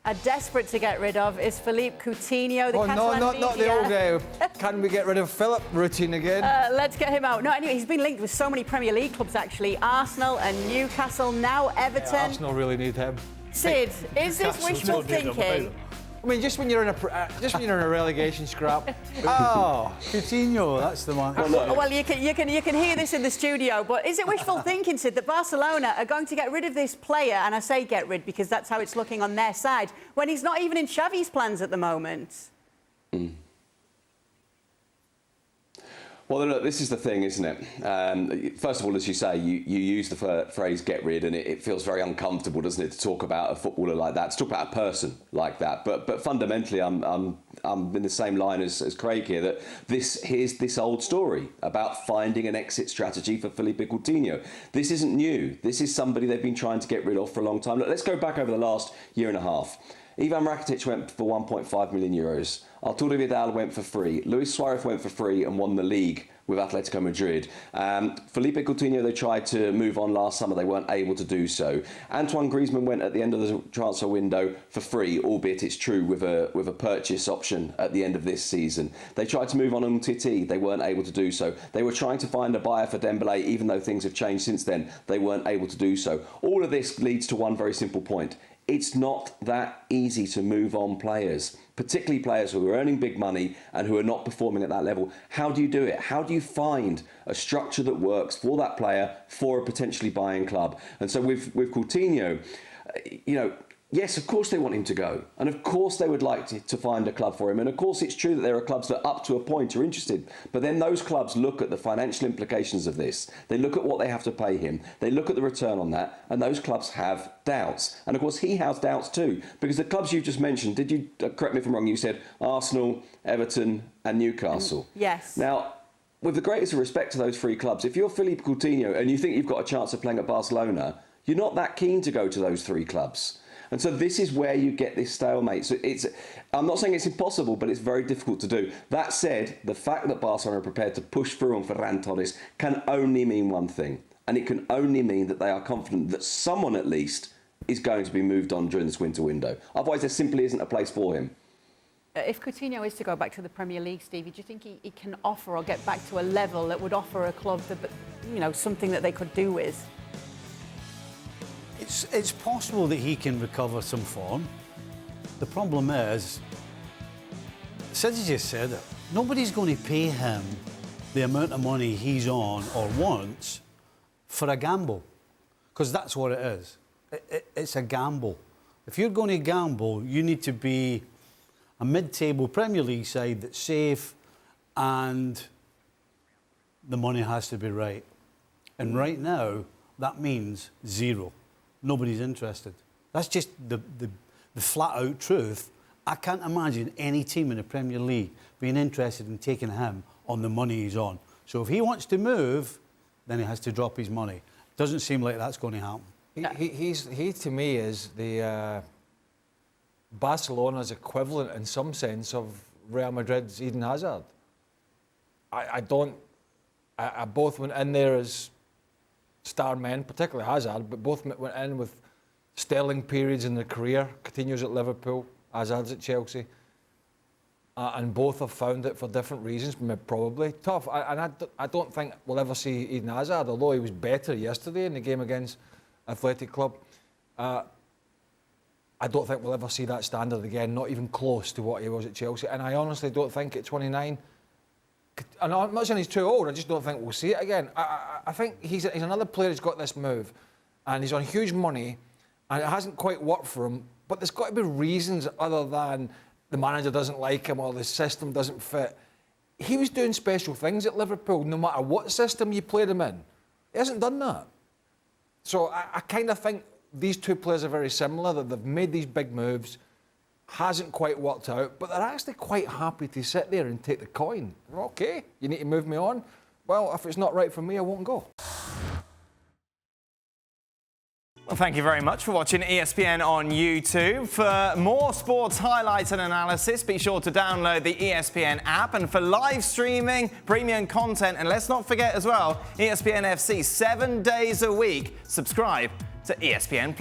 are desperate to get rid of is Philippe Coutinho. Oh, no, not the old can we get rid of Philip routine again? Let's get him out. No, anyway, he's been linked with so many Premier League clubs, actually. Arsenal and Newcastle, now Everton. Yeah, Arsenal really need him. Sid, is this wishful thinking? I mean, just when you're in a relegation scrap. Oh, Coutinho, that's the one. Well, you can hear this in the studio, but is it wishful thinking, Sid, that Barcelona are going to get rid of this player? And I say get rid because that's how it's looking on their side, when he's not even in Xavi's plans at the moment. Well, look, this is the thing, isn't it? First of all, as you say, you use the phrase "get rid," and it feels very uncomfortable, doesn't it, to talk about a footballer like that, to talk about a person like that. But fundamentally, I'm in the same line as Craig here. That here's this old story about finding an exit strategy for Philippe Coutinho. This isn't new. This is somebody they've been trying to get rid of for a long time. Look, let's go back over the last year and a half. Ivan Rakitic went for 1.5 million euros. Arturo Vidal went for free. Luis Suarez went for free and won the league with Atletico Madrid. Philippe Coutinho, they tried to move on last summer. They weren't able to do so. Antoine Griezmann went at the end of the transfer window for free, albeit it's true with a purchase option at the end of this season. They tried to move on Umtiti. They weren't able to do so. They were trying to find a buyer for Dembélé, even though things have changed since then. They weren't able to do so. All of this leads to one very simple point. It's not that easy to move on players, particularly players who are earning big money and who are not performing at that level. How do you do it? How do you find a structure that works for that player for a potentially buying club? And so with Coutinho, yes, of course they want him to go. And of course they would like to find a club for him. And of course it's true that there are clubs that up to a point are interested. But then those clubs look at the financial implications of this. They look at what they have to pay him. They look at the return on that. And those clubs have doubts. And of course he has doubts too. Because the clubs you just mentioned, did you, correct me if I'm wrong, you said Arsenal, Everton and Newcastle. Yes. Now, with the greatest respect to those three clubs, if you're Philippe Coutinho and you think you've got a chance of playing at Barcelona, you're not that keen to go to those three clubs. And so this is where you get this stalemate. So I'm not saying it's impossible, but it's very difficult to do. That said, the fact that Barcelona are prepared to push through on Ferran Torres can only mean one thing. And it can only mean that they are confident that someone at least is going to be moved on during this winter window. Otherwise, there simply isn't a place for him. If Coutinho is to go back to the Premier League, Stevie, do you think he can offer or get back to a level that would offer a club that, something that they could do with? It's possible that he can recover some form. The problem is, Sid's just said it, nobody's going to pay him the amount of money he's on or wants for a gamble. Because that's what it is. It's a gamble. If you're going to gamble, you need to be a mid-table Premier League side that's safe and the money has to be right. And right now, that means zero. Nobody's interested. That's just the flat-out truth. I can't imagine any team in the Premier League being interested in taking him on the money he's on. So if he wants to move, then he has to drop his money. Doesn't seem like that's going to happen. He to me is the Barcelona's equivalent in some sense of Real Madrid's Eden Hazard. I both went in there as star men, particularly Hazard, but both went in with sterling periods in their career. Coutinho's at Liverpool, Hazard's at Chelsea. And both have found it for different reasons, probably. Tough. I don't think we'll ever see Eden Hazard, although he was better yesterday in the game against Athletic Club. I don't think we'll ever see that standard again, not even close to what he was at Chelsea. And I honestly don't think at 29... And I'm not saying he's too old, I just don't think we'll see it again. I think he's another player who's got this move, and he's on huge money, and it hasn't quite worked for him, but there's got to be reasons other than the manager doesn't like him or the system doesn't fit. He was doing special things at Liverpool, no matter what system you played him in. He hasn't done that. So I kind of think these two players are very similar, that they've made these big moves, hasn't quite worked out, but they're actually quite happy to sit there and take the coin. Okay, you need to move me on. Well, if it's not right for me, I won't go. Well, thank you very much for watching ESPN on YouTube. For more sports highlights and analysis, be sure to download the ESPN app. And for live streaming, premium content, and let's not forget as well, ESPN FC 7 days a week. Subscribe to ESPN+.